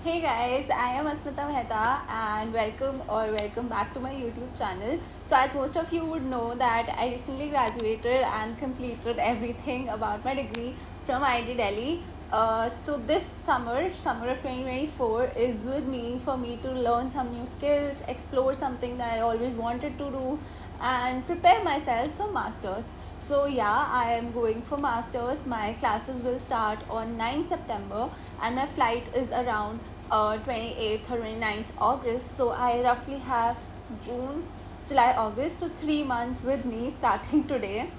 Hey guys, I am Asmita Mehta and welcome back to my YouTube channel. So as most of you would know that I recently graduated and completed everything about my degree from IIT Delhi. So this summer of 2024 is with me for me to learn some new skills, explore something that I always wanted to do and prepare myself for masters. So yeah, I am going for masters. My classes will start on 9th September and my flight is around 28th or 29th August. So I roughly have June, July, August. So 3 months with me starting today.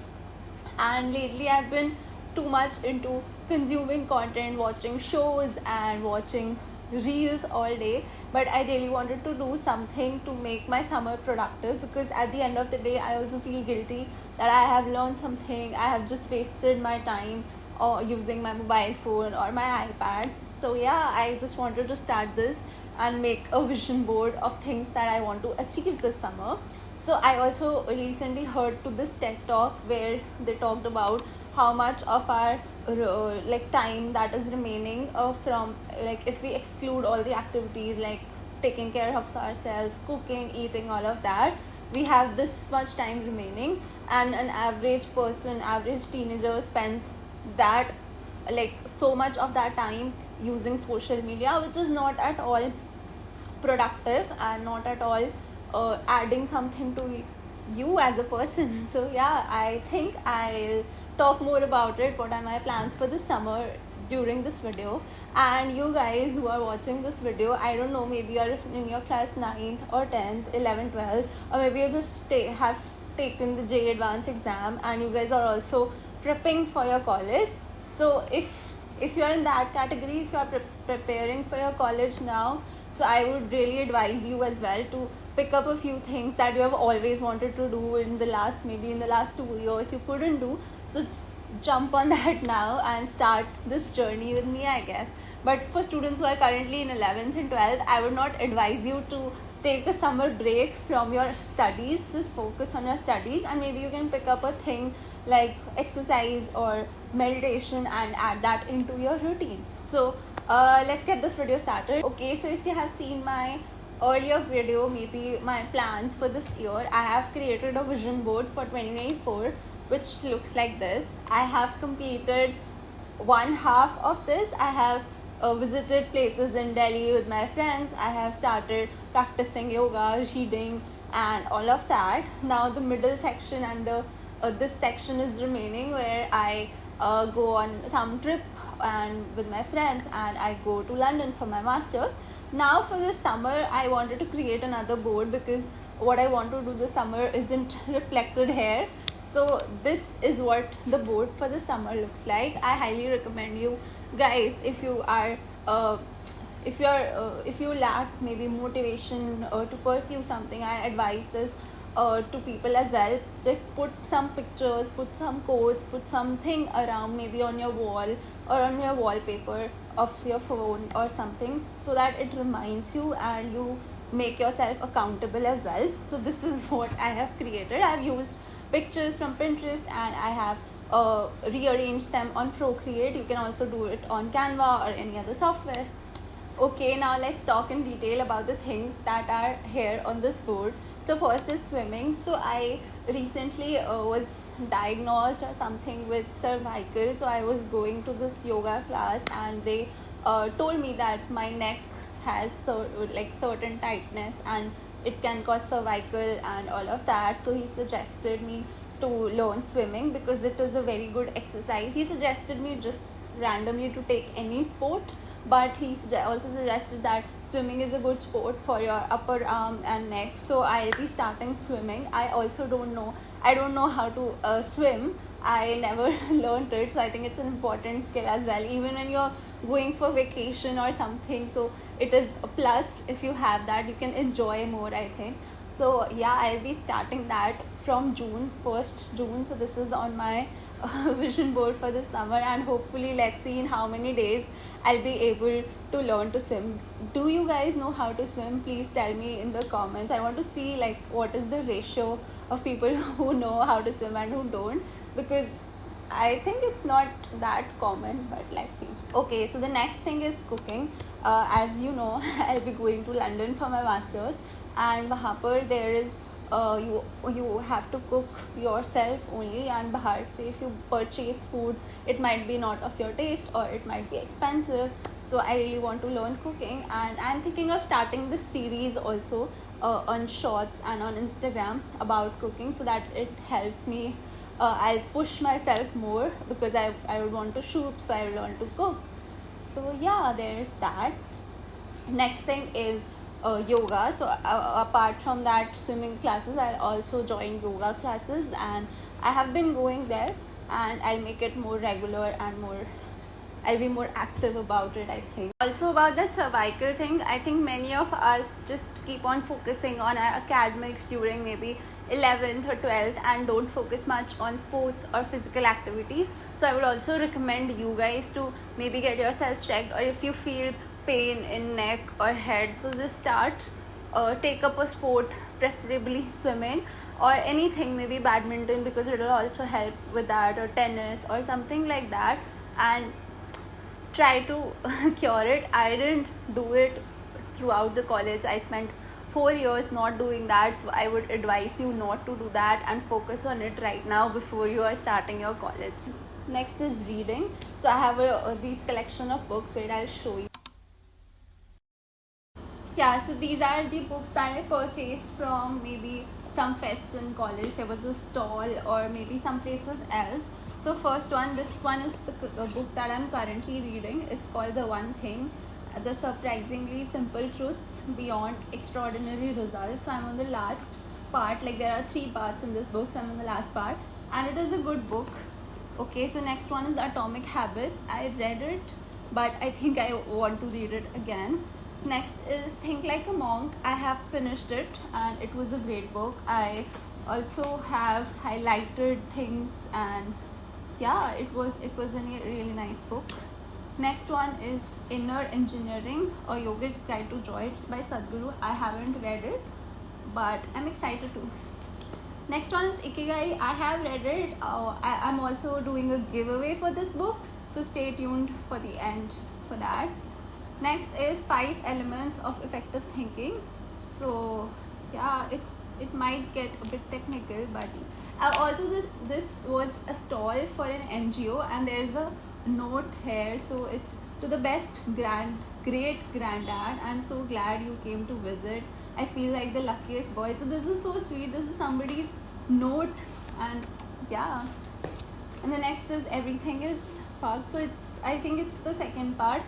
And lately I've been too much into consuming content, watching shows and watching reels all day, but I really wanted to do something to make my summer productive, because at the end of the day I also feel guilty that I have learned something, I have just wasted my time or using my mobile phone or my iPad. So yeah, I just wanted to start this and make a vision board of things that I want to achieve this summer. So I also recently heard to this TED talk where they talked about how much of our time that is remaining from, like, if we exclude all the activities like taking care of ourselves, cooking, eating, all of that, we have this much time remaining, and an average person, average teenager spends that, like, so much of that time using social media, which is not at all productive and not at all adding something to you as a person. So yeah, I think I'll talk more about it, what are my plans for this summer during this video. And you guys who are watching this video, I don't know, maybe you're in your class 9th or 10th, 11th, 12th, or maybe you just have taken the JEE Advanced exam and you guys are also prepping for your college. So if you're in that category, if you're preparing for your college now, so I would really advise you as well to pick up a few things that you have always wanted to do in the last 2 years you couldn't do. So just jump on that now and start this journey with me, I guess. But for students who are currently in 11th and 12th, I would not advise you to take a summer break from your studies. Just focus on your studies and maybe you can pick up a thing like exercise or meditation and add that into your routine. So let's get this video started. Okay, so if you have seen my earlier video, maybe my plans for this year, I have created a vision board for 2024 which looks like this. I have completed one half of this. I have visited places in Delhi with my friends. I have started practicing yoga, reading and all of that. Now the middle section and the this section is remaining, where I go on some trip and with my friends, and I go to London for my masters. Now for this summer I wanted to create another board because what I want to do this summer isn't reflected here. So this is what the board for the summer looks like. I highly recommend you guys, if you are if you lack maybe motivation to pursue something, I advise this to people as well. Just put some pictures, put some quotes, put something around, maybe on your wall or on your wallpaper of your phone or something, so that it reminds you and you make yourself accountable as well. So this is what I have created. I have used pictures from Pinterest and I have rearranged them on Procreate. You can also do it on Canva or any other software. Okay, now let's talk in detail about the things that are here on this board. So first is swimming. So I recently was diagnosed or something with cervical. So I was going to this yoga class and they told me that my neck has certain tightness and it can cause cervical and all of that. So he suggested me to learn swimming because it is a very good exercise. He suggested me just randomly to take any sport, but he also suggested that swimming is a good sport for your upper arm and neck. So I'll be starting swimming. I don't know how to swim. I never learned it, so I think it's an important skill as well, even when you're going for vacation or something. So it is a plus. If you have that, you can enjoy more, I think. So yeah, I'll be starting that from June, 1st June. So this is on my vision board for this summer, and hopefully let's see in how many days I'll be able to learn to swim. Do you guys know how to swim? Please tell me in the comments. I want to see like what is the ratio of people who know how to swim and who don't, because I think it's not that common, but let's see. Okay, so the next thing is cooking. As you know, I'll be going to London for my masters, and वहाँ पर there is you have to cook yourself only, and बाहर से if you purchase food, it might be not of your taste or it might be expensive. So I really want to learn cooking, and I'm thinking of starting this series also on Shorts and on Instagram about cooking, so that it helps me. I'll push myself more because I would want to shoot, so I will want to cook. So yeah, there's that. Next thing is yoga. So apart from that swimming classes, I'll also join yoga classes, and I have been going there, and I'll make it more regular and more, I'll be more active about it, I think. Also about that cervical thing, I think many of us just keep on focusing on our academics during maybe 11th or 12th and don't focus much on sports or physical activities. So I would also recommend you guys to maybe get yourself checked, or if you feel pain in neck or head, so just start, take up a sport, preferably swimming or anything, maybe badminton, because it will also help with that, or tennis or something like that, and try to cure it. I didn't do it throughout the college. I spent 4 years not doing that, so I would advise you not to do that and focus on it right now before you are starting your college. Next is reading. So I have these collection of books where I'll show you. Yeah, so these are the books that I purchased from maybe some fest in college. There was a stall, or maybe some places else. So first one, this one is the book that I'm currently reading. It's called The One Thing, The Surprisingly Simple Truths Beyond Extraordinary Results. So I'm on the last part. Like, there are 3 parts in this book, so I'm on the last part, and it is a good book. Okay, so next one is Atomic Habits. I read it, but I think I want to read it again. Next is Think Like a Monk. I have finished it, and it was a great book. I also have highlighted things, and yeah, it was a really nice book. Next one is Inner Engineering, a Yogic's Guide to Joy. It's by Sadhguru. I haven't read it, but I'm excited to. Next one is Ikigai. I have read it. I'm also doing a giveaway for this book, so stay tuned for the end for that. Next is 5 Elements of Effective Thinking. So yeah, it might get a bit technical, but also this was a stall for an NGO, and there's a note here. So it's to the best great granddad. I'm so glad you came to visit. I feel like the luckiest boy. So this is so sweet. This is somebody's note, and yeah. And the next is Everything is Fucked. So I think it's the second part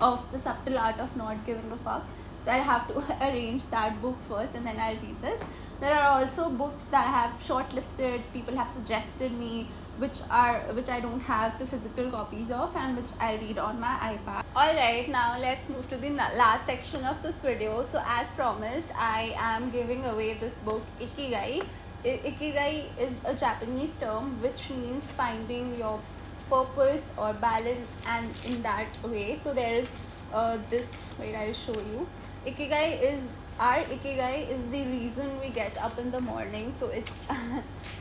of The Subtle Art of Not Giving a Fuck. So I'll have to arrange that book first, and then I'll read this. There are also books that I have shortlisted, people have suggested me, which I don't have the physical copies of, and which I read on my iPad. Alright, now let's move to the last section of this video. So as promised, I am giving away this book, Ikigai. Ikigai is a Japanese term which means finding your purpose or balance, and in that way. So there is this, wait, I'll show you. Our Ikigai is the reason we get up in the morning. So it's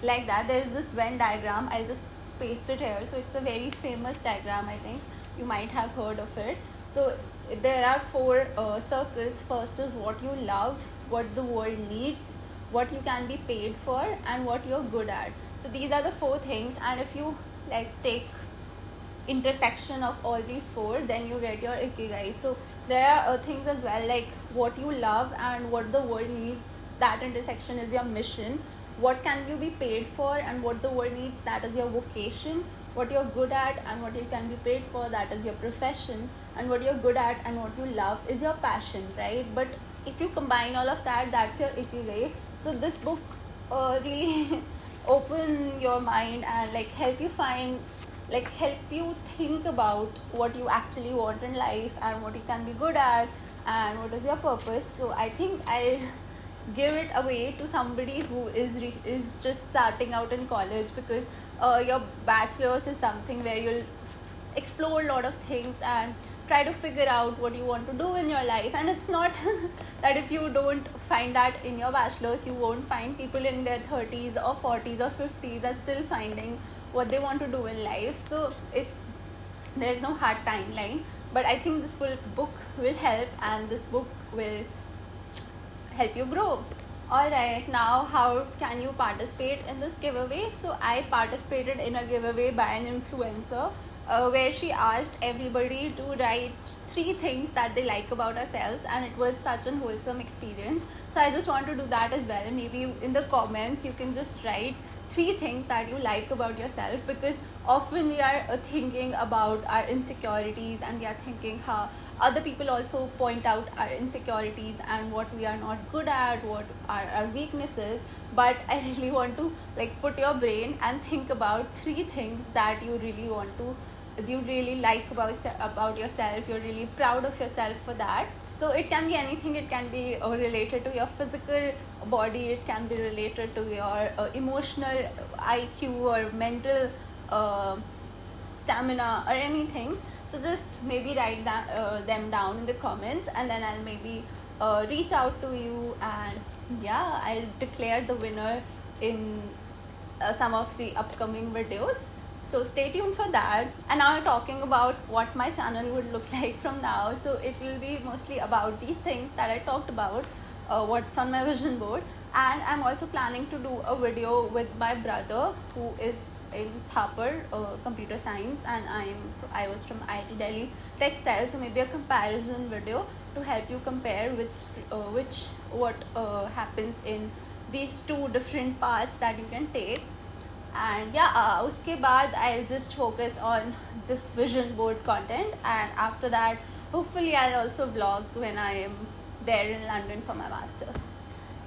like that. There's this Venn diagram. I'll just paste it here. So it's a very famous diagram. I think you might have heard of it. So there are 4 circles. First is what you love, what the world needs, what you can be paid for, and what you're good at. So these are the 4 things, and if you take intersection of all these 4, then you get your Ikigai. So there are things as well, like what you love and what the world needs. That intersection is your mission. What can you be paid for, and what the world needs, that is your vocation. What you're good at and what you can be paid for, that is your profession. And what you're good at and what you love is your passion, right? But if you combine all of that, that's your Ikigai. So this book really open your mind and help you find, help you think about what you actually want in life, and what you can be good at, and what is your purpose. So I think I'll give it away to somebody who is just starting out in college, because your bachelor's is something where you'll explore a lot of things and try to figure out what you want to do in your life. And it's not that if you don't find that in your bachelor's, you won't find people in their 30s or 40s or 50s are still finding what they want to do in life. So there's no hard timeline, but I think this book will help, and this book will help you grow. Alright, now how can you participate in this giveaway? So I participated in a giveaway by an influencer where she asked everybody to write 3 things that they like about ourselves, and it was such an wholesome experience. So I just want to do that as well. Maybe in the comments you can just write 3 things that you like about yourself, because often we are thinking about our insecurities, and we are thinking how other people also point out our insecurities and what we are not good at, what are our weaknesses. But I really want to like put your brain and think about 3 things that you really like about yourself, you're really proud of yourself for that. So it can be anything. It can be related to your physical body, it can be related to your emotional IQ or mental stamina or anything. So just maybe write them down in the comments, and then I'll maybe reach out to you, and yeah, I'll declare the winner in some of the upcoming videos. So stay tuned for that. And now I'm talking about what my channel would look like from now. So it will be mostly about these things that I talked about, what's on my vision board. And I'm also planning to do a video with my brother who is in Thapar, computer science, and I was from IIT Delhi textile. So maybe a comparison video to help you compare what happens in these 2 different paths that you can take. And yeah, uske baad I'll just focus on this vision board content, and after that hopefully I'll also vlog when I am there in London for my masters.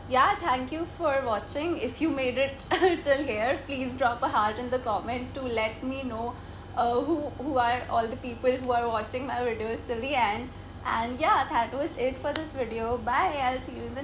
Yeah, thank you for watching. If you made it till here, please drop a heart in the comment to let me know who are all the people who are watching my videos till the end. And yeah, that was it for this video. Bye, I'll see you in the